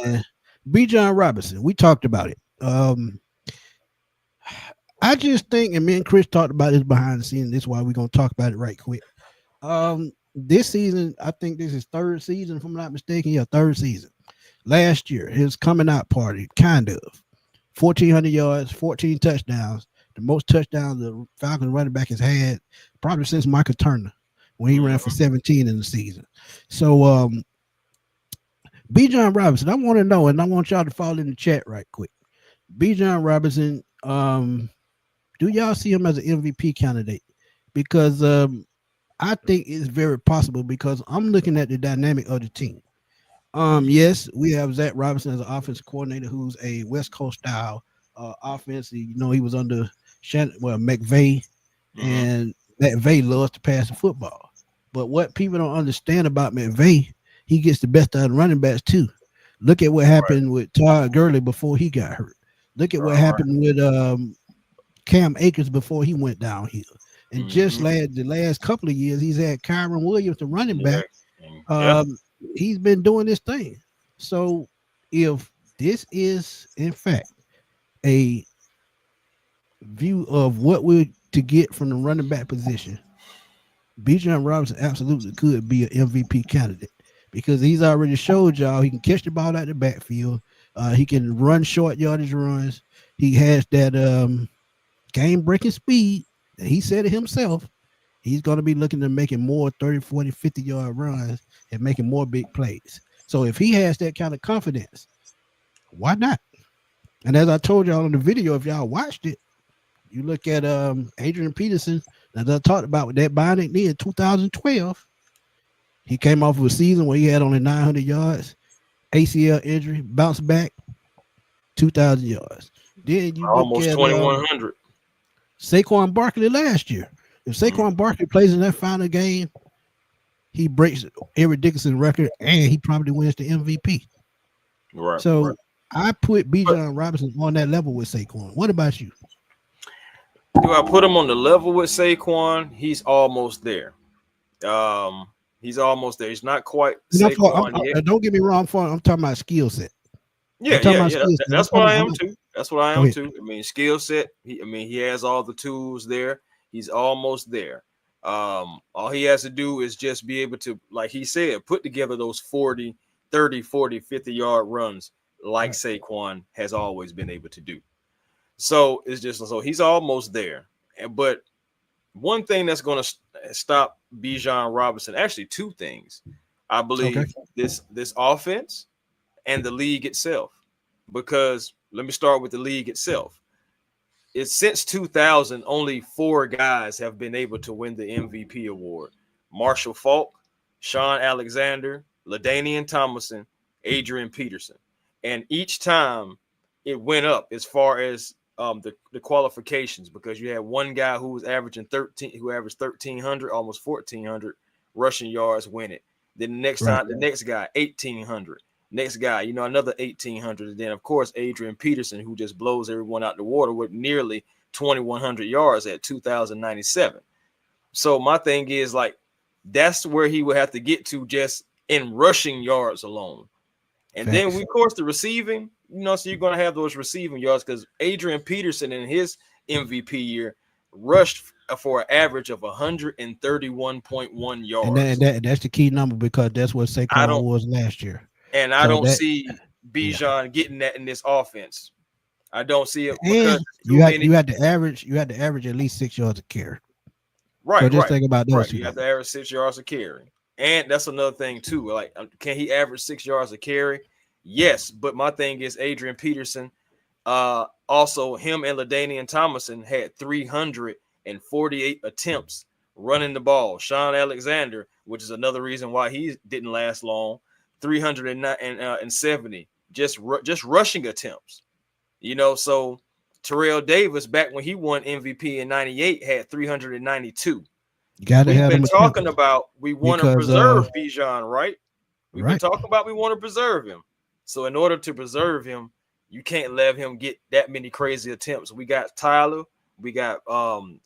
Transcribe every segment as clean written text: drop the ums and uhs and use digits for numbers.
man. Bijan Robinson. We talked about it. I just think, and me and Chris talked about this behind the scenes. This is why we're gonna talk about it right quick. This season, I think this is third season, if I'm not mistaken. Yeah, third season. Last year, his coming out party, kind of 1,400 yards, 14 touchdowns, the most touchdowns the Falcons running back has had probably since Michael Turner when he ran for 17 in the season. So, Bijan Robinson, I want to know, and I want y'all to follow in the chat right quick. Bijan Robinson, do y'all see him as an MVP candidate? Because I think it's very possible because I'm looking at the dynamic of the team. Yes, we have Zach Robinson as an offensive coordinator who's a West Coast style offense. You know, he was under McVay, and McVay loves to pass the football. But what people don't understand about McVay, he gets the best out of running backs too. Look at what happened with Todd Gurley before he got hurt. Look at what happened with Cam Akers before he went downhill. And just the last couple of years, he's had Kyron Williams, the running back. He's been doing this thing. So if this is in fact a view of what we're to get from the running back position, Bijan Robinson absolutely could be an MVP candidate because he's already showed y'all he can catch the ball out the backfield. He can run short yardage runs. He has that game-breaking speed. He said it himself. He's going to be looking to making more 30, 40, 50-yard runs and making more big plays. So if he has that kind of confidence, why not? And as I told y'all in the video, if y'all watched it, you look at Adrian Peterson, as I talked about with that bionic knee in 2012. He came off of a season where he had only 900 yards, ACL injury, bounced back, 2,000 yards. Then you almost look at 2,100. Saquon Barkley last year. If Saquon Barkley plays in that final game, he breaks Eric Dickerson's record and he probably wins the MVP. Right. So I put Bijan Robinson on that level with Saquon. What about you? Do I put him on the level with Saquon? He's almost there. He's almost there. He's not quite Saquon yet. Don't get me wrong. I'm talking about skill set. Yeah. That's what I am too. That's what I am too. I mean, skill set. He has all the tools there. He's almost there. All he has to do is just be able to, like he said, put together those 30, 40, 50-yard runs like Saquon has always been able to do. So it's just so he's almost there. But one thing that's going to stop Bijan Robinson, actually two things, I believe, this offense and the league itself. Because let me start with the league itself. It's since 2000, only 4 guys have been able to win the MVP award: Marshall Faulk, Jaire Alexander, LaDainian Tomlinson, Adrian Peterson. And each time it went up as far as the qualifications, because you had one guy who was averaging 1,300, almost 1,400 rushing yards win it. Then the next time, the next guy, 1,800. Next guy, another 1,800. And then, of course, Adrian Peterson, who just blows everyone out the water with nearly 2,100 yards at 2,097. So my thing is, like, that's where he would have to get to just in rushing yards alone. And then, of course, the receiving, so you're going to have those receiving yards because Adrian Peterson in his MVP year rushed for an average of 131.1 yards. And that's the key number because that's what Saquon was last year. And I don't see Bijan getting that in this offense. I don't see it. And you had to average at least 6 yards a carry. Right. So just think about those. You have to average 6 yards a carry. And that's another thing too. Like, can he average 6 yards a carry? Yes, but my thing is Adrian Peterson. Also, him and LaDainian Tomlinson had 348 attempts running the ball. Jaire Alexander, which is another reason why he didn't last long, 370 just rushing attempts. So Terrell Davis, back when he won MVP in '98, had 392. We've been talking about we want to preserve Bijan, right? We've been talking about we want to preserve him. So in order to preserve him, you can't let him get that many crazy attempts. We got Tyler, we got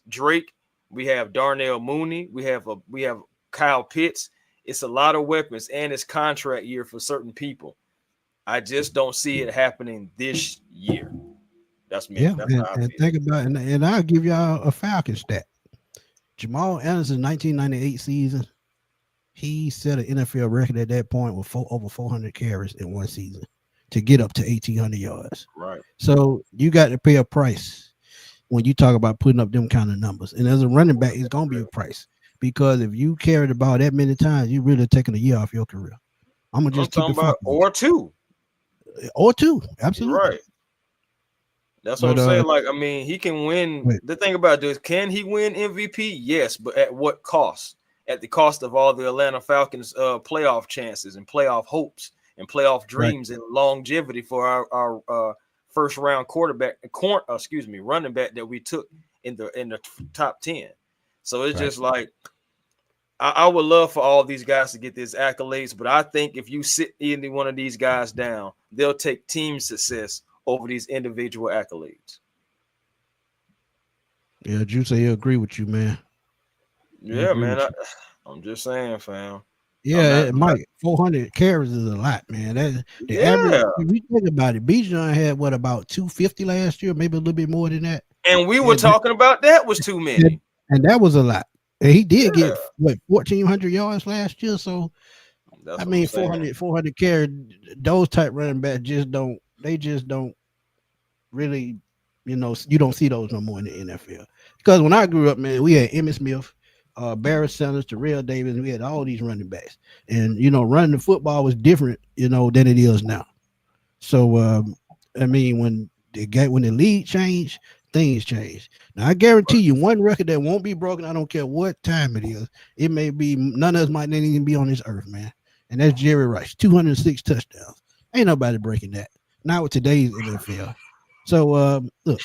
Drake, we have Darnell Mooney, we have Kyle Pitts. It's a lot of weapons, and it's contract year for certain people. I just don't see it happening this year. That's me. Yeah, That's how I and feel. think about it, and I'll give y'all a Falcon stat. Jamal Anderson 1998 season, he set an NFL record at that point with over 400 carries in one season to get up to 1,800 yards. Right. So you got to pay a price when you talk about putting up them kind of numbers. And as a running back, it's going to be a price because if you carry the ball that many times, you really taking a year off your career. I'm going to just keep it about or two. Or two. Absolutely. Right. That's what I'm saying. Like, I mean, he can win. Wait. The thing about this, can he win MVP? Yes, but at what cost? At the cost of all the Atlanta Falcons playoff chances and playoff hopes and playoff dreams and longevity for our first round running back that we took in the top 10. So it's just like I would love for all these guys to get these accolades, but I think if you sit any one of these guys down, they'll take team success over these individual accolades. Yeah, Juice, I agree with you, man. Yeah, man. I'm just saying, fam. Yeah, Mike, 400 carries is a lot, man. The average, if you think about it, Bijan had about 250 last year, maybe a little bit more than that. And we were talking about that was too many. And that was a lot. And he did get 1,400 yards last year. So I mean, 400 carries, those type running backs just don't really, you don't see those no more in the NFL. Because when I grew up, man, we had Emmitt Smith, Barry Sanders, Jaire Davis, we had all these running backs. And, running the football was different, than it is now. So, I mean, when the league changed, things changed. Now, I guarantee you one record that won't be broken, I don't care what time it is. It may be, none of us might not even be on this earth, man. And that's Jerry Rice, 206 touchdowns. Ain't nobody breaking that. Not with today's NFL. So, look.